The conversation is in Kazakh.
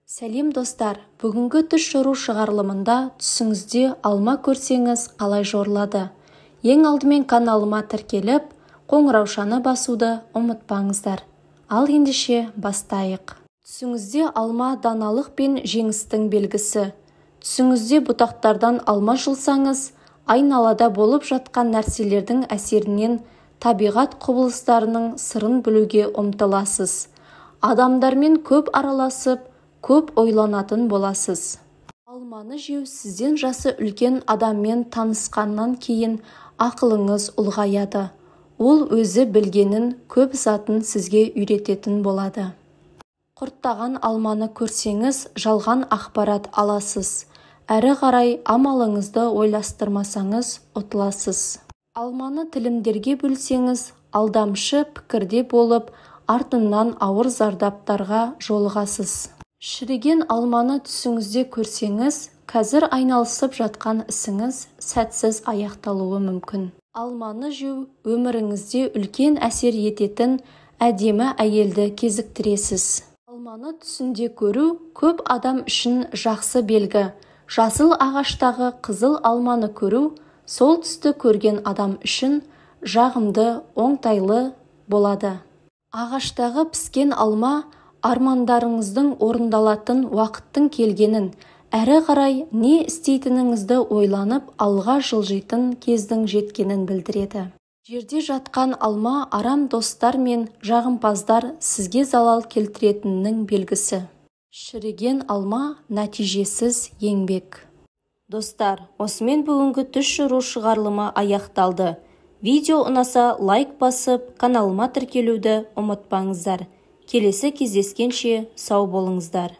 Сәлем достар, бүгінгі түс жору шығарылымында түсіңізде алма көрсеңіз қалай жорылады? Ең алдымен каналыма тіркеліп, қоңыраушаны басуды ұмытпаңыздар. Ал ендеше бастайық. Түсіңізде алма даналық пен жеңістің белгісі. Түсіңізде бұтақтардан алма жұлсаңыз, айналада болып жатқан нәрселердің әсерінен табиғат құбылыстарының сырын білуге ұмтыласыз. Адамдармен көп араласып, көп ойланатын боласыз. Алманы жеу сізден жасы үлкен адаммен танысқаннан кейін ақылыңыз ұлғаяды. Ол өзі білгенін, көп затын сізге үйрететін болады. Құрттаған алманы көрсеңіз, жалған ақпарат аласыз. Әрі қарай амалыңызды ойластырмасаңыз ұтыласыз. Алманы тілімдерге бөлсеңіз, алдамшы пікірде болып, артынан ауыр зардаптарға жолығасыз. Шіріген алманы түсіңізде көрсеңіз, қазір айналысып жатқан ісіңіз сәтсіз аяқталуы мүмкін. Алманы жеу өміріңізде үлкен әсер ететін әдемі әйелді кезіктіресіз. Алманы түсінде көру көп адам үшін жақсы белгі. Жасыл ағаштағы қызыл алманы көру сол түсті көрген адам үшін жағымды, оңтайлы болады. Ағаштағы піскен алма армандарыңыздың орындалатын уақыттың келгенін, әрі қарай не істейтініңізді ойланып алға жылжитын кездің жеткенін білдіреді. Жерде жатқан алма арам достар мен жағымпаздар сізге залал келтіретінінің белгісі. Шіріген алма нәтижесіз еңбек. Достар, осымен бүгінгі түс жору шығарылымы аяқталды. Видео ұнаса лайк басып, каналыма тіркелуді ұмытпаңыздар. Келесі кездескенше сау болыңыздар.